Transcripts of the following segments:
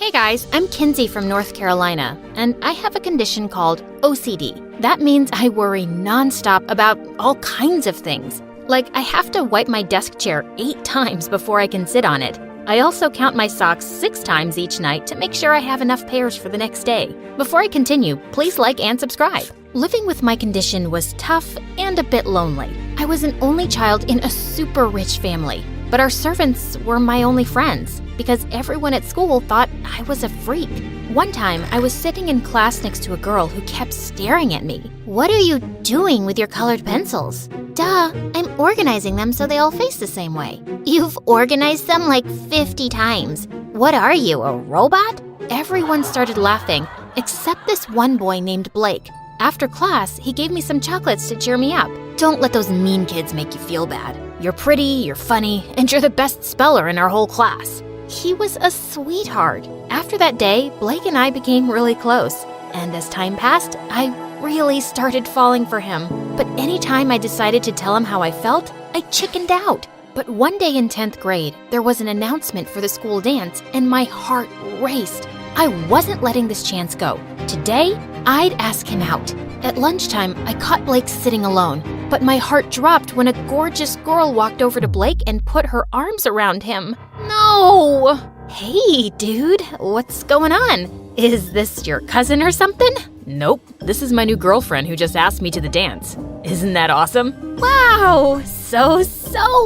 Hey guys, I'm Kinsey from North Carolina, and I have a condition called OCD. That means I worry nonstop about all kinds of things. Like, I have to wipe my desk chair 8 times before I can sit on it. I also count my socks 6 times each night to make sure I have enough pairs for the next day. Before I continue, please like and subscribe. Living with my condition was tough and a bit lonely. I was an only child in a super rich family, but our servants were my only friends because everyone at school thought I was a freak. One time, I was sitting in class next to a girl who kept staring at me. "What are you doing with your colored pencils?" "Duh, I'm organizing them so they all face the same way." "You've organized them like 50 times. What are you, a robot?" Everyone started laughing, except this one boy named Blake. After class, he gave me some chocolates to cheer me up. "Don't let those mean kids make you feel bad. You're pretty, you're funny, and you're the best speller in our whole class." He was a sweetheart. After that day, Blake and I became really close. And as time passed, I really started falling for him. But anytime I decided to tell him how I felt, I chickened out. But one day in 10th grade, there was an announcement for the school dance, and my heart raced. I wasn't letting this chance go. Today, I'd ask him out. At lunchtime, I caught Blake sitting alone, but my heart dropped when a gorgeous girl walked over to Blake and put her arms around him. No! "Hey, dude, what's going on? Is this your cousin or something?" Nope, this is my new girlfriend who just asked me to the dance. Isn't that awesome? Wow, so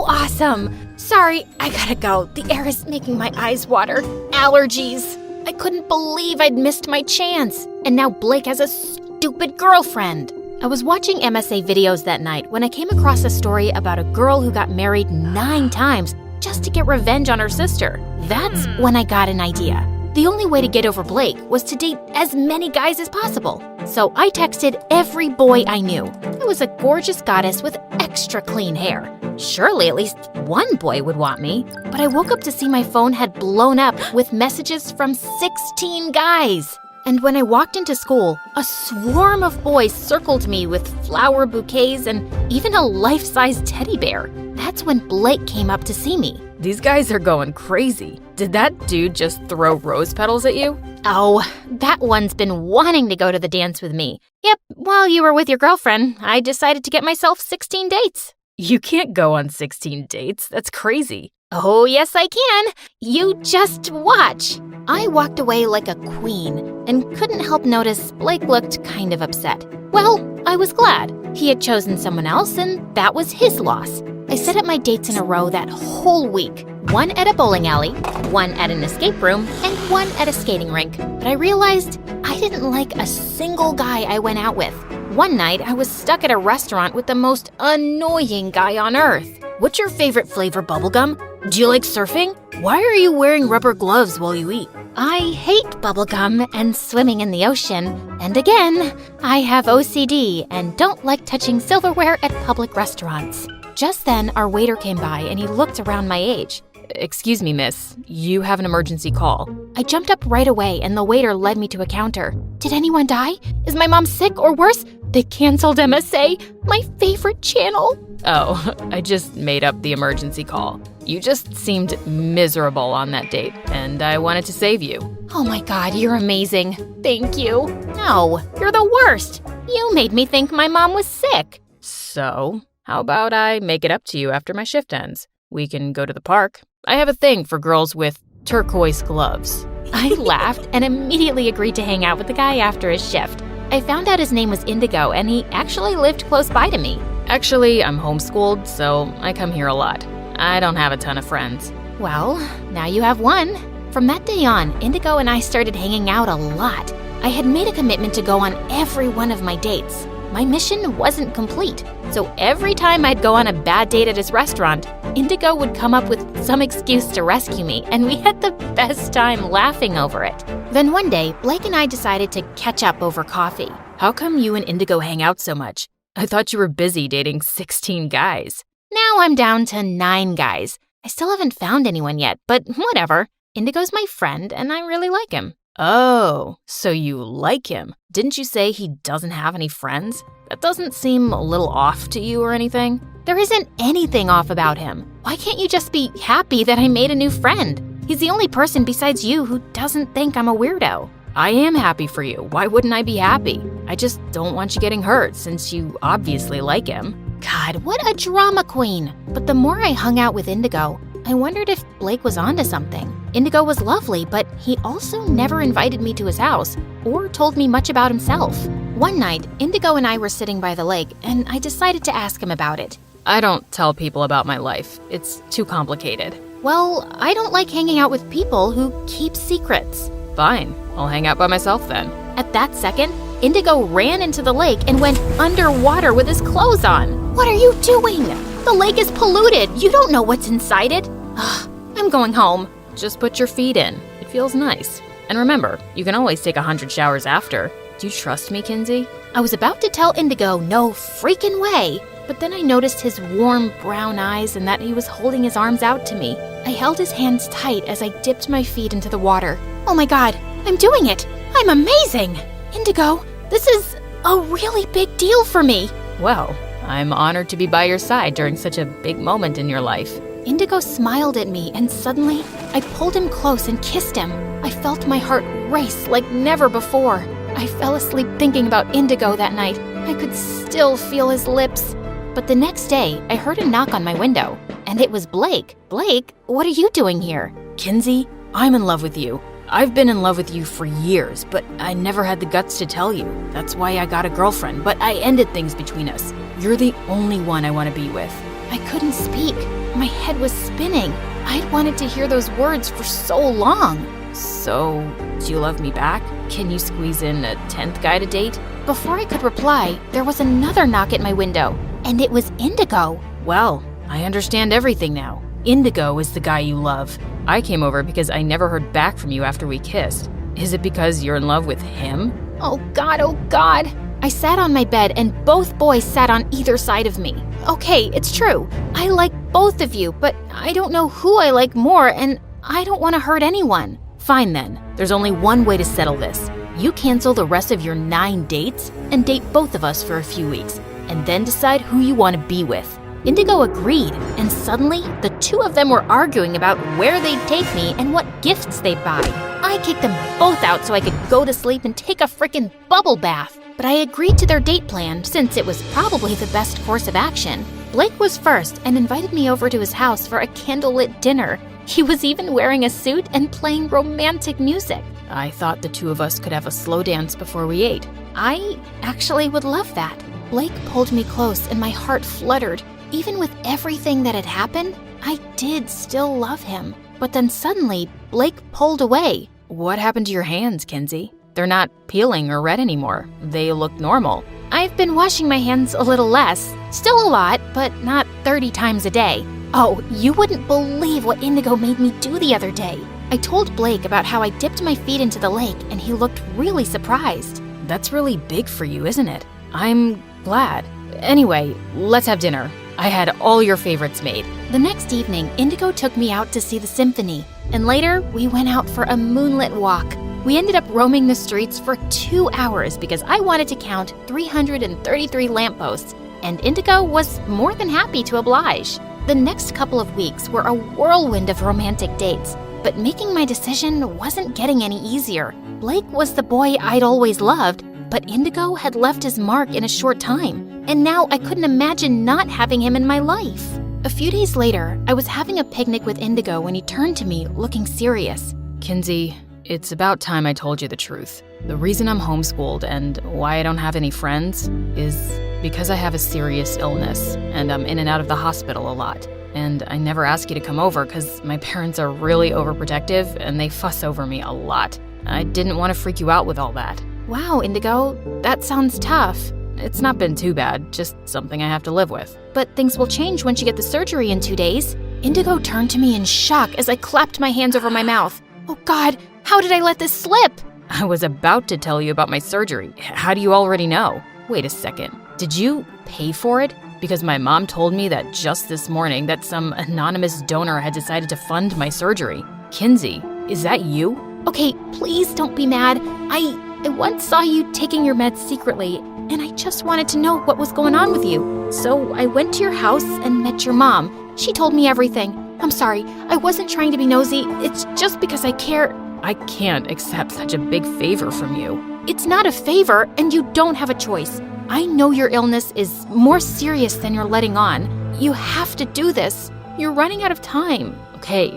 awesome. Sorry, I gotta go. The air is making my eyes water. Allergies. I couldn't believe I'd missed my chance. And now Blake has a stupid girlfriend. I was watching MSA videos that night when I came across a story about a girl who got married 9 times just to get revenge on her sister. That's when I got an idea. The only way to get over Blake was to date as many guys as possible. So I texted every boy I knew. I was a gorgeous goddess with extra clean hair. Surely at least one boy would want me. But I woke up to see my phone had blown up with messages from 16 guys. And when I walked into school, a swarm of boys circled me with flower bouquets and even a life-size teddy bear. That's when Blake came up to see me. These guys are going crazy. Did that dude just throw rose petals at you? Oh, that one's been wanting to go to the dance with me. Yep, while you were with your girlfriend, I decided to get myself 16 dates. You can't go on 16 dates. That's crazy. Oh, yes, I can. You just watch. I walked away like a queen and couldn't help notice Blake looked kind of upset. Well, I was glad. He had chosen someone else, and that was his loss. I set up my dates in a row that whole week. 1 at a bowling alley, 1 at an escape room, and 1 at a skating rink. But I realized I didn't like a single guy I went out with. One night, I was stuck at a restaurant with the most annoying guy on earth. "What's your favorite flavor bubblegum? Do you like surfing? Why are you wearing rubber gloves while you eat?" I hate bubblegum and swimming in the ocean. And again, I have OCD and don't like touching silverware at public restaurants. Just then, our waiter came by and he looked around my age. "Excuse me, miss. You have an emergency call." I jumped up right away and the waiter led me to a counter. Did anyone die? Is my mom sick or worse? They canceled MSA, my favorite channel. Oh, I just made up the emergency call. You just seemed miserable on that date, and I wanted to save you. Oh my God, you're amazing. Thank you. No, you're the worst. You made me think my mom was sick. So, how about I make it up to you after my shift ends? We can go to the park. I have a thing for girls with turquoise gloves. I laughed and immediately agreed to hang out with the guy after his shift. I found out his name was Indigo, and he actually lived close by to me. Actually, I'm homeschooled, so I come here a lot. I don't have a ton of friends. Well, now you have one. From that day on, Indigo and I started hanging out a lot. I had made a commitment to go on every one of my dates. My mission wasn't complete, so every time I'd go on a bad date at his restaurant, Indigo would come up with some excuse to rescue me, and we had the best time laughing over it. Then one day, Blake and I decided to catch up over coffee. How come you and Indigo hang out so much? I thought you were busy dating 16 guys. Now I'm down to 9 guys. I still haven't found anyone yet, but whatever. Indigo's my friend, and I really like him. Oh, so you like him. Didn't you say he doesn't have any friends? That doesn't seem a little off to you or anything. There isn't anything off about him. Why can't you just be happy that I made a new friend? He's the only person besides you who doesn't think I'm a weirdo. I am happy for you. Why wouldn't I be happy? I just don't want you getting hurt since you obviously like him. God, what a drama queen. But the more I hung out with Indigo, I wondered if Blake was onto something. Indigo was lovely, but he also never invited me to his house or told me much about himself. One night, Indigo and I were sitting by the lake, and I decided to ask him about it. I don't tell people about my life. It's too complicated. Well, I don't like hanging out with people who keep secrets. Fine, I'll hang out by myself then. At that second, Indigo ran into the lake and went underwater with his clothes on. What are you doing? The lake is polluted. You don't know what's inside it. Ugh, I'm going home. Just put your feet in. It feels nice. And remember, you can always take 100 showers after. Do you trust me, Kinsey? I was about to tell Indigo no freaking way, but then I noticed his warm brown eyes and that he was holding his arms out to me. I held his hands tight as I dipped my feet into the water. Oh my God, I'm doing it! I'm amazing! Indigo, this is a really big deal for me. Well, I'm honored to be by your side during such a big moment in your life. Indigo smiled at me, and suddenly, I pulled him close and kissed him. I felt my heart race like never before. I fell asleep thinking about Indigo that night. I could still feel his lips. But the next day, I heard a knock on my window, and it was Blake. Blake, what are you doing here? Kinsey, I'm in love with you. I've been in love with you for years, but I never had the guts to tell you. That's why I got a girlfriend, but I ended things between us. You're the only one I want to be with. I couldn't speak. My head was spinning. I'd wanted to hear those words for so long. So, do you love me back? Can you squeeze in a 10th guy to date? Before I could reply, there was another knock at my window, and it was Indigo. Well, I understand everything now. Indigo is the guy you love. I came over because I never heard back from you after we kissed. Is it because you're in love with him? Oh God, oh God. I sat on my bed and both boys sat on either side of me. Okay, it's true. I like both of you, but I don't know who I like more, and I don't want to hurt anyone. Fine then. There's only one way to settle this. You cancel the rest of your 9 dates and date both of us for a few weeks, and then decide who you want to be with. Indigo agreed, and suddenly, the two of them were arguing about where they'd take me and what gifts they'd buy. I kicked them both out so I could go to sleep and take a frickin' bubble bath. But I agreed to their date plan since it was probably the best course of action. Blake was first and invited me over to his house for a candlelit dinner. He was even wearing a suit and playing romantic music. I thought the two of us could have a slow dance before we ate. I actually would love that. Blake pulled me close and my heart fluttered. Even with everything that had happened, I did still love him. But then suddenly, Blake pulled away. What happened to your hands, Kinsey? They're not peeling or red anymore. They look normal. I've been washing my hands a little less. Still a lot, but not 30 times a day. Oh, you wouldn't believe what Indigo made me do the other day. I told Blake about how I dipped my feet into the lake, and he looked really surprised. That's really big for you, isn't it? I'm glad. Anyway, let's have dinner. I had all your favorites made. The next evening, Indigo took me out to see the symphony, and later we went out for a moonlit walk. We ended up roaming the streets for 2 hours because I wanted to count 333 lampposts, and Indigo was more than happy to oblige. The next couple of weeks were a whirlwind of romantic dates, but making my decision wasn't getting any easier. Blake was the boy I'd always loved, but Indigo had left his mark in a short time, and now I couldn't imagine not having him in my life. A few days later, I was having a picnic with Indigo when he turned to me looking serious. Kinsey, it's about time I told you the truth. The reason I'm homeschooled and why I don't have any friends is because I have a serious illness and I'm in and out of the hospital a lot. And I never ask you to come over because my parents are really overprotective and they fuss over me a lot. I didn't want to freak you out with all that. Wow, Indigo, that sounds tough. It's not been too bad, just something I have to live with. But things will change once you get the surgery in 2 days. Indigo turned to me in shock as I clapped my hands over my mouth. Oh God, how did I let this slip? I was about to tell you about my surgery. How do you already know? Wait a second. Did you pay for it? Because my mom told me that just this morning that some anonymous donor had decided to fund my surgery. Kinsey, is that you? Okay, please don't be mad. I once saw you taking your meds secretly, and I just wanted to know what was going on with you. So I went to your house and met your mom. She told me everything. I'm sorry, I wasn't trying to be nosy. It's just because I care. I can't accept such a big favor from you. It's not a favor, and you don't have a choice. I know your illness is more serious than you're letting on. You have to do this. You're running out of time. Okay,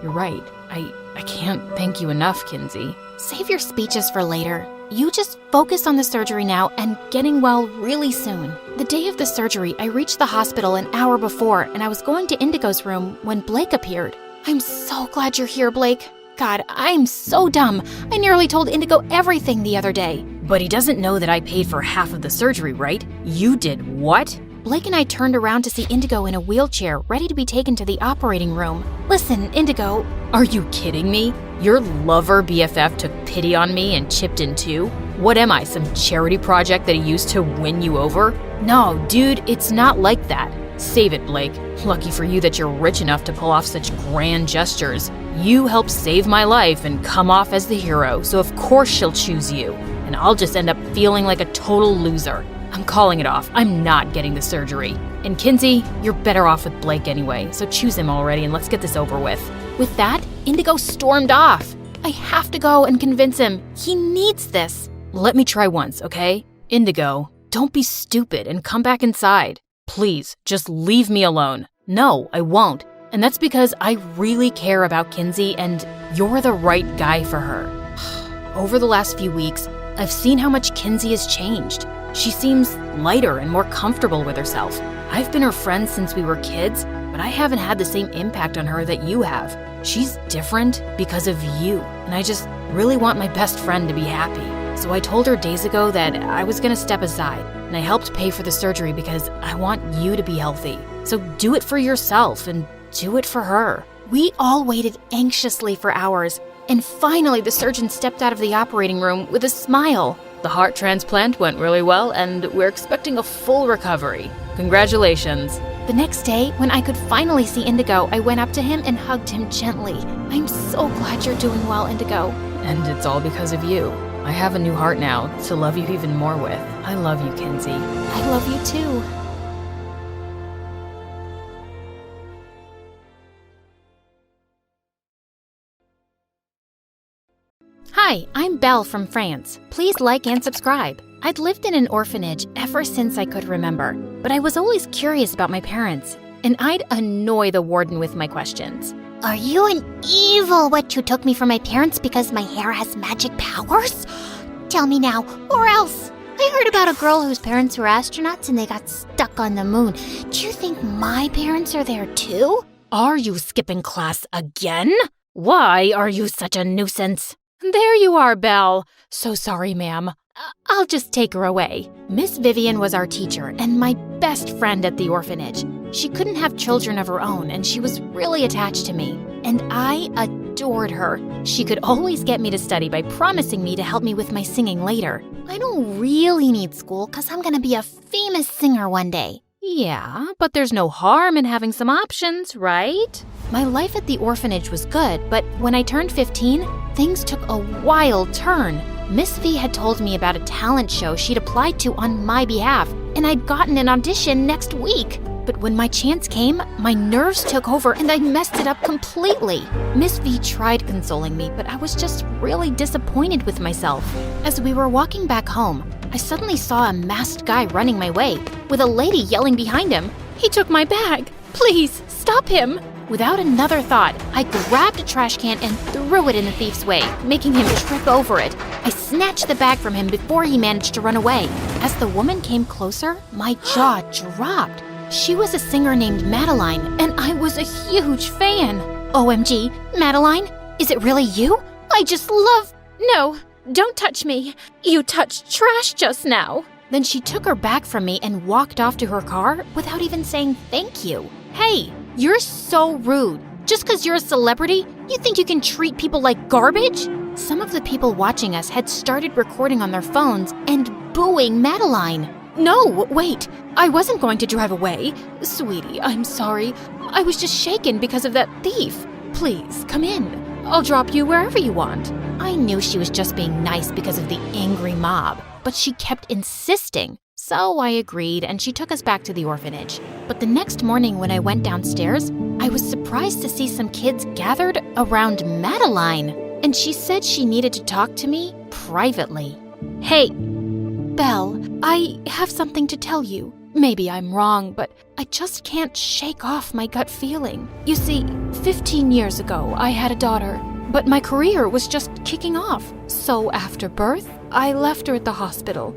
you're right. I can't thank you enough, Kinsey. Save your speeches for later. You just focus on the surgery now and getting well really soon. The day of the surgery, I reached the hospital an hour before, and I was going to Indigo's room when Blake appeared. I'm so glad you're here, Blake. God, I'm so dumb. I nearly told Indigo everything the other day. But he doesn't know that I paid for half of the surgery, right? You did what? Blake and I turned around to see Indigo in a wheelchair, ready to be taken to the operating room. Listen, Indigo. Are you kidding me? Your lover BFF took pity on me and chipped in too? What am I, some charity project that he used to win you over? No, dude, it's not like that. Save it, Blake. Lucky for you that you're rich enough to pull off such grand gestures. You helped save my life and come off as the hero, so of course she'll choose you. And I'll just end up feeling like a total loser. I'm calling it off. I'm not getting the surgery. And Kinsey, you're better off with Blake anyway, so choose him already and let's get this over with. With that, Indigo stormed off. I have to go and convince him. He needs this. Let me try once, okay? Indigo, don't be stupid and come back inside. Please, just leave me alone. No, I won't. And that's because I really care about Kinsey and you're the right guy for her. Over the last few weeks, I've seen how much Kinsey has changed. She seems lighter and more comfortable with herself. I've been her friend since we were kids, but I haven't had the same impact on her that you have. She's different because of you, and I just really want my best friend to be happy. So I told her days ago that I was gonna step aside, and I helped pay for the surgery because I want you to be healthy. So do it for yourself and do it for her. We all waited anxiously for hours, and finally the surgeon stepped out of the operating room with a smile. The heart transplant went really well, and we're expecting a full recovery. Congratulations. The next day, when I could finally see Indigo, I went up to him and hugged him gently. I'm so glad you're doing well, Indigo. And it's all because of you. I have a new heart now to love you even more with. I love you, Kinsey. I love you too. Hi, I'm Belle from France. Please like and subscribe. I'd lived in an orphanage ever since I could remember, but I was always curious about my parents, and I'd annoy the warden with my questions. Are you an evil witch who took me from my parents because my hair has magic powers? Tell me now, or else. I heard about a girl whose parents were astronauts and they got stuck on the moon. Do you think my parents are there too? Are you skipping class again? Why are you such a nuisance? There you are, Belle. So sorry, ma'am. I'll just take her away. Miss Vivian was our teacher and my best friend at the orphanage. She couldn't have children of her own, and she was really attached to me. And I adored her. She could always get me to study by promising me to help me with my singing later. I don't really need school because I'm going to be a famous singer one day. Yeah, but there's no harm in having some options, right? My life at the orphanage was good, but when I turned 15, things took a wild turn. Miss V had told me about a talent show she'd applied to on my behalf, and I'd gotten an audition next week. But when my chance came, my nerves took over and I messed it up completely. Miss V tried consoling me, but I was just really disappointed with myself. As we were walking back home, I suddenly saw a masked guy running my way, with a lady yelling behind him. He took my bag. Please, stop him. Without another thought, I grabbed a trash can and threw it in the thief's way, making him trip over it. I snatched the bag from him before he managed to run away. As the woman came closer, my jaw dropped. She was a singer named Madeline, and I was a huge fan. OMG, Madeline, is it really you? I just love... No, don't touch me. You touched trash just now. Then she took her bag from me and walked off to her car without even saying thank you. Hey, you're so rude. Just because you're a celebrity, you think you can treat people like garbage? Some of the people watching us had started recording on their phones and booing Madeline. No, wait, I wasn't going to drive away. Sweetie, I'm sorry. I was just shaken because of that thief. Please, come in. I'll drop you wherever you want. I knew she was just being nice because of the angry mob, but she kept insisting. So I agreed, and she took us back to the orphanage. But the next morning when I went downstairs, I was surprised to see some kids gathered around Madeline, and she said she needed to talk to me privately. Hey, Belle, I have something to tell you. Maybe I'm wrong, but I just can't shake off my gut feeling. You see, 15 years ago, I had a daughter, but my career was just kicking off. So after birth, I left her at the hospital.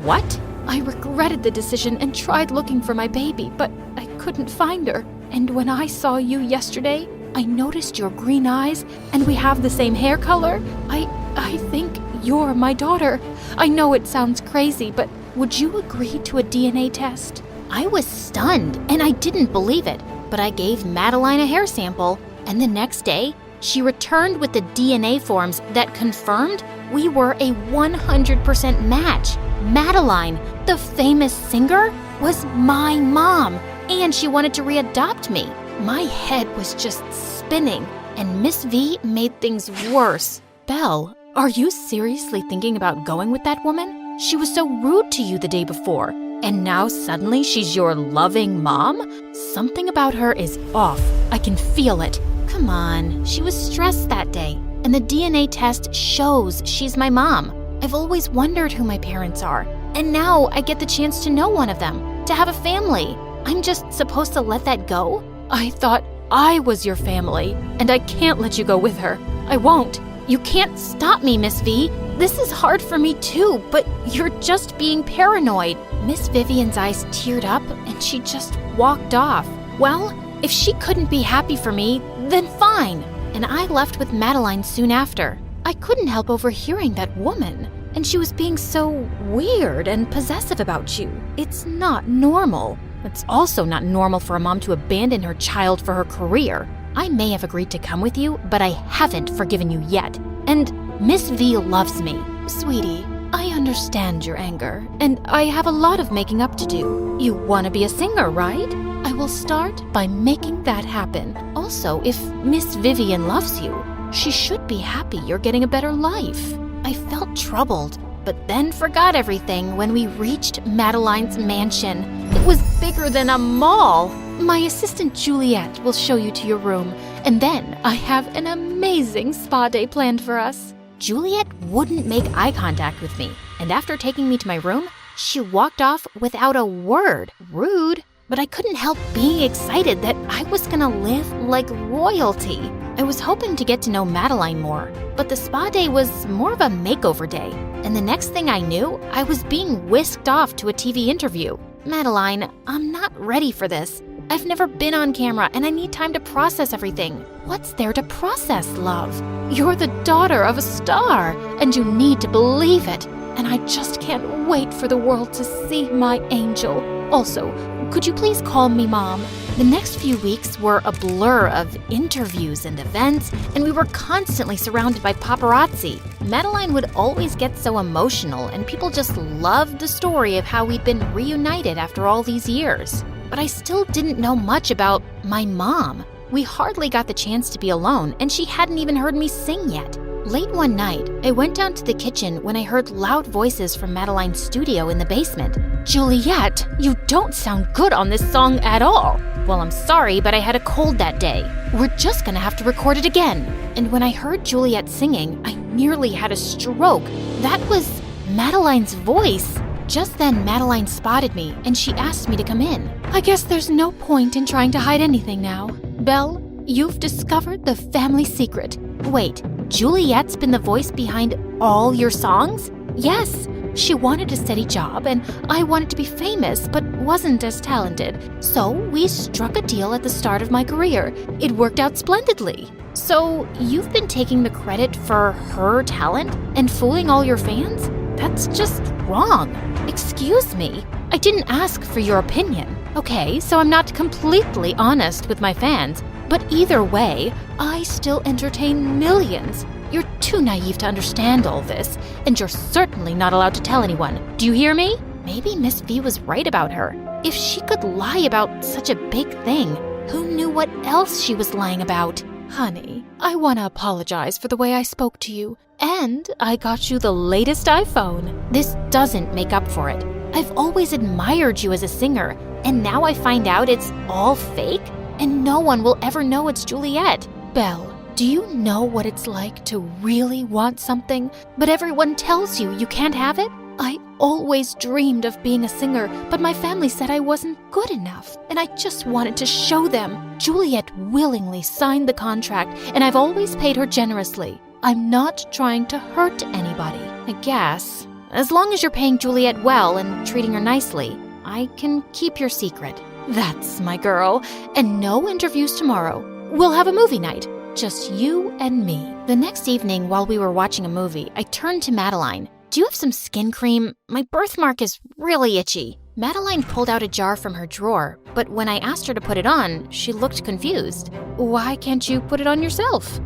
What? I regretted the decision and tried looking for my baby, but I couldn't find her. And when I saw you yesterday, I noticed your green eyes, and we have the same hair color. I think you're my daughter. I know it sounds crazy, but would you agree to a DNA test? I was stunned, and I didn't believe it, but I gave Madeline a hair sample, and the next day, she returned with the DNA forms that confirmed we were a 100% match. Madeline, the famous singer, was my mom, and she wanted to readopt me. My head was just spinning, and Miss V made things worse. Belle, are you seriously thinking about going with that woman? She was so rude to you the day before, and now suddenly she's your loving mom? Something about her is off. I can feel it. Come on, she was stressed that day, and the DNA test shows she's my mom. I've always wondered who my parents are, and now I get the chance to know one of them, to have a family. I'm just supposed to let that go? I thought I was your family, and I can't let you go with her. I won't. You can't stop me, Miss V. This is hard for me too, but you're just being paranoid. Miss Vivian's eyes teared up, and she just walked off. Well, if she couldn't be happy for me, then fine. And I left with Madeline soon after. I couldn't help overhearing that woman, and she was being so weird and possessive about you. It's not normal. It's also not normal for a mom to abandon her child for her career. I may have agreed to come with you, but I haven't forgiven you yet. And Miss V loves me. Sweetie, I understand your anger, and I have a lot of making up to do. You want to be a singer, right? I will start by making that happen. Also, if Miss Vivian loves you, she should be happy you're getting a better life. I felt troubled, but then forgot everything when we reached Madeline's mansion. It was bigger than a mall. My assistant Juliet will show you to your room, and then I have an amazing spa day planned for us. Juliet wouldn't make eye contact with me, and after taking me to my room, she walked off without a word. Rude. But I couldn't help being excited that I was gonna live like royalty. I was hoping to get to know Madeline more, but the spa day was more of a makeover day. And the next thing I knew, I was being whisked off to a TV interview. Madeline, I'm not ready for this. I've never been on camera, and I need time to process everything. What's there to process, love? You're the daughter of a star, and you need to believe it. And I just can't wait for the world to see my angel. Also, could you please call me Mom? The next few weeks were a blur of interviews and events, and we were constantly surrounded by paparazzi. Madeline would always get so emotional, and people just loved the story of how we'd been reunited after all these years. But I still didn't know much about my mom. We hardly got the chance to be alone, and she hadn't even heard me sing yet. Late one night, I went down to the kitchen when I heard loud voices from Madeline's studio in the basement. Juliet, you don't sound good on this song at all. Well, I'm sorry, but I had a cold that day. We're just gonna have to record it again. And when I heard Juliet singing, I nearly had a stroke. That was Madeline's voice. Just then, Madeline spotted me, and she asked me to come in. I guess there's no point in trying to hide anything now. Belle, you've discovered the family secret. Wait, Juliet's been the voice behind all your songs? Yes, she wanted a steady job, and I wanted to be famous, but wasn't as talented. So we struck a deal at the start of my career. It worked out splendidly. So you've been taking the credit for her talent and fooling all your fans? That's just wrong. Excuse me, I didn't ask for your opinion. Okay, so I'm not completely honest with my fans, but either way, I still entertain millions. You're too naive to understand all this, and you're certainly not allowed to tell anyone. Do you hear me? Maybe Miss V was right about her. If she could lie about such a big thing, who knew what else she was lying about? Honey, I want to apologize for the way I spoke to you, and I got you the latest iPhone. This doesn't make up for it. I've always admired you as a singer, and now I find out it's all fake, and no one will ever know it's Juliet. Belle, do you know what it's like to really want something, but everyone tells you can't have it? I always dreamed of being a singer, but my family said I wasn't good enough, and I just wanted to show them. Juliet willingly signed the contract, and I've always paid her generously. I'm not trying to hurt anybody. I guess, as long as you're paying Juliet well and treating her nicely, I can keep your secret. That's my girl, and no interviews tomorrow. We'll have a movie night. Just you and me. The next evening, while we were watching a movie, I turned to Madeline. Do you have some skin cream? My birthmark is really itchy. Madeline pulled out a jar from her drawer, but when I asked her to put it on, she looked confused. Why can't you put it on yourself?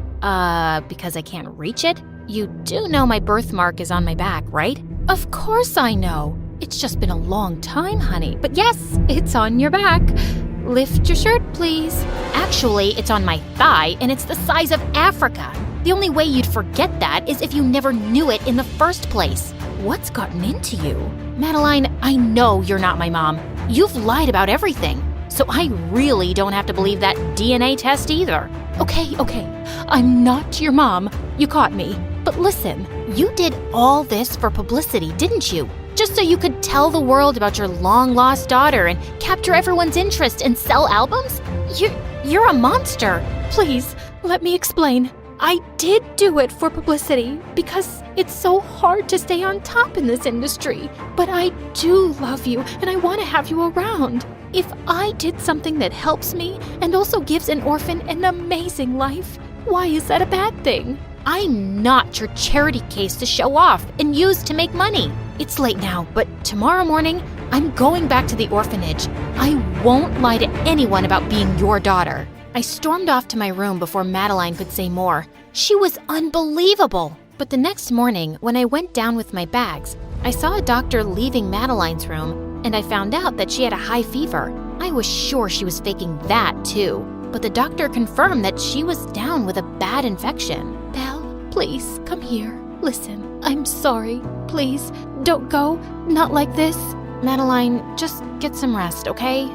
Because I can't reach it? You do know my birthmark is on my back, right? Of course I know. It's just been a long time, honey. But yes, it's on your back. Lift your shirt, please. Actually, it's on my thigh, and it's the size of Africa. The only way you'd forget that is if you never knew it in the first place. What's gotten into you? Madeline, I know you're not my mom. You've lied about everything. So I really don't have to believe that DNA test either. Okay. I'm not your mom. You caught me. But listen, you did all this for publicity, didn't you? Just so you could tell the world about your long-lost daughter and capture everyone's interest and sell albums? You're a monster. Please, let me explain. I did do it for publicity because it's so hard to stay on top in this industry. But I do love you and I want to have you around. If I did something that helps me and also gives an orphan an amazing life, why is that a bad thing? I'm not your charity case to show off and use to make money. It's late now, but tomorrow morning, I'm going back to the orphanage. I won't lie to anyone about being your daughter. I stormed off to my room before Madeline could say more. She was unbelievable. But the next morning, when I went down with my bags, I saw a doctor leaving Madeline's room, and I found out that she had a high fever. I was sure she was faking that too, but the doctor confirmed that she was down with a bad infection. Belle, please, come here. Listen, I'm sorry. Please, don't go. Not like this. Madeline, just get some rest, okay?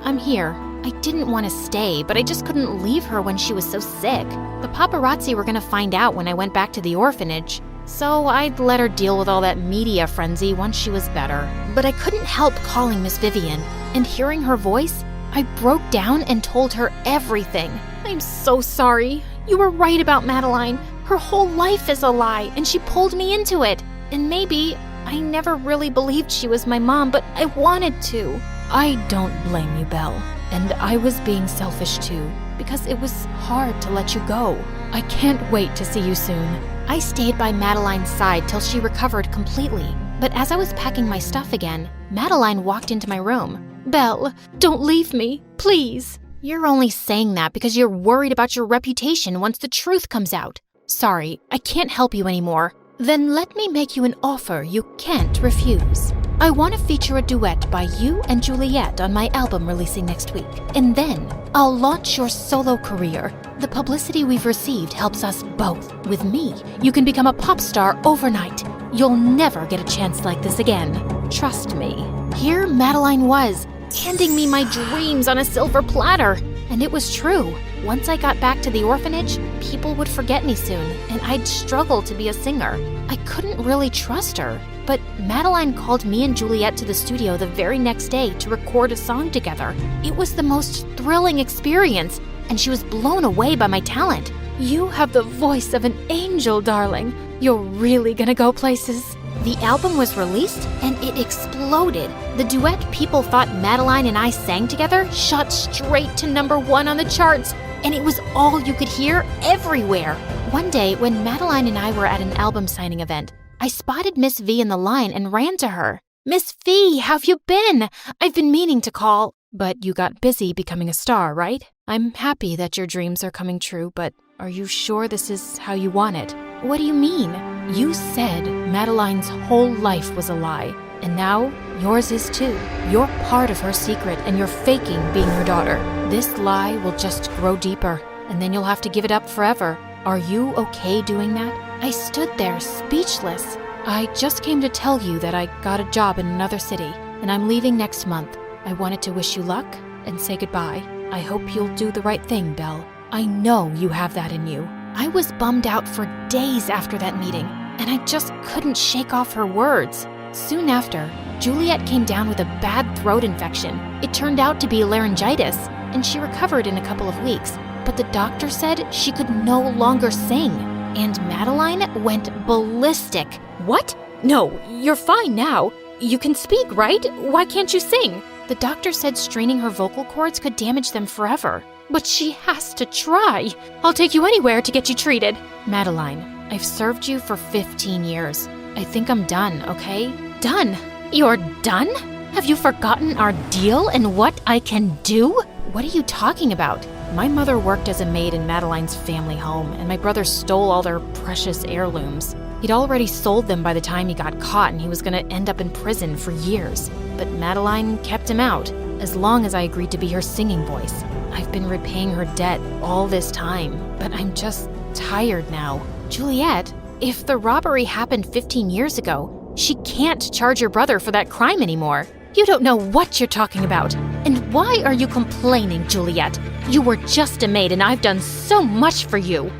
I'm here. I didn't want to stay, but I just couldn't leave her when she was so sick. The paparazzi were going to find out when I went back to the orphanage, so I'd let her deal with all that media frenzy once she was better. But I couldn't help calling Miss Vivian, and hearing her voice, I broke down and told her everything. I'm so sorry. You were right about Madeline. Her whole life is a lie, and she pulled me into it. And maybe I never really believed she was my mom, but I wanted to. I don't blame you, Belle. And I was being selfish too, because it was hard to let you go. I can't wait to see you soon. I stayed by Madeline's side till she recovered completely. But as I was packing my stuff again, Madeline walked into my room. Belle, don't leave me, please. You're only saying that because you're worried about your reputation once the truth comes out. Sorry, I can't help you anymore. Then let me make you an offer you can't refuse. I want to feature a duet by you and Juliet on my album releasing next week. And then I'll launch your solo career. The publicity we've received helps us both. With me, you can become a pop star overnight. You'll never get a chance like this again. Trust me. Here Madeline was, handing me my dreams on a silver platter. And it was true. Once I got back to the orphanage, people would forget me soon, and I'd struggle to be a singer. I couldn't really trust her. But Madeline called me and Juliet to the studio the very next day to record a song together. It was the most thrilling experience, and she was blown away by my talent. You have the voice of an angel, darling. You're really gonna go places. The album was released, and it exploded. The duet people thought Madeline and I sang together shot straight to #1 on the charts, and it was all you could hear everywhere. One day, when Madeline and I were at an album signing event, I spotted Miss V in the line and ran to her. Miss V, how've you been? I've been meaning to call. But you got busy becoming a star, right? I'm happy that your dreams are coming true, but are you sure this is how you want it? What do you mean? You said Madeline's whole life was a lie, and now yours is too. You're part of her secret, and you're faking being her daughter. This lie will just grow deeper, and then you'll have to give it up forever. Are you okay doing that? I stood there speechless. I just came to tell you that I got a job in another city, and I'm leaving next month. I wanted to wish you luck and say goodbye. I hope you'll do the right thing, Belle. I know you have that in you. I was bummed out for days after that meeting, and I just couldn't shake off her words. Soon after, Juliet came down with a bad throat infection. It turned out to be laryngitis, and she recovered in a couple of weeks. But the doctor said she could no longer sing, and Madeline went ballistic. What? No, you're fine now. You can speak, right? Why can't you sing? The doctor said straining her vocal cords could damage them forever. But she has to try. I'll take you anywhere to get you treated. Madeline, I've served you for 15 years. I think I'm done, okay? Done? You're done? Have you forgotten our deal and what I can do? What are you talking about? My mother worked as a maid in Madeline's family home, and my brother stole all their precious heirlooms. He'd already sold them by the time he got caught, and he was going to end up in prison for years. But Madeline kept him out, as long as I agreed to be her singing voice. I've been repaying her debt all this time, but I'm just tired now. Juliet, if the robbery happened 15 years ago, she can't charge your brother for that crime anymore. You don't know what you're talking about. And why are you complaining, Juliet? You were just a maid and I've done so much for you.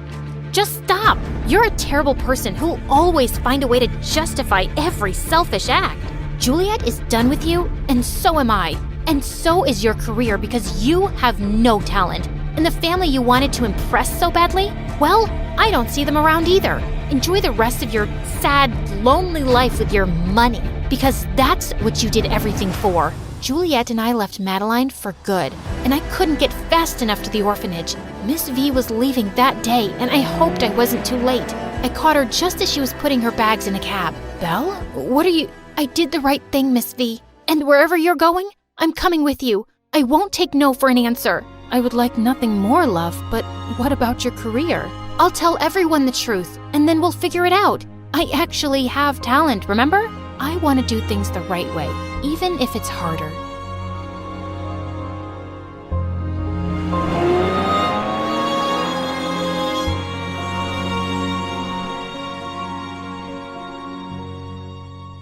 Just stop. You're a terrible person who'll always find a way to justify every selfish act. Juliet is done with you, and so am I. And so is your career because you have no talent. And the family you wanted to impress so badly, well, I don't see them around either. Enjoy the rest of your sad, lonely life with your money, because that's what you did everything for. Juliet and I left Madeline for good, and I couldn't get fast enough to the orphanage. Miss V was leaving that day, and I hoped I wasn't too late. I caught her just as she was putting her bags in a cab. Belle? What are you... I did the right thing, Miss V. And wherever you're going, I'm coming with you. I won't take no for an answer. I would like nothing more, love, but what about your career? I'll tell everyone the truth, and then we'll figure it out. I actually have talent, remember? I want to do things the right way, even if it's harder.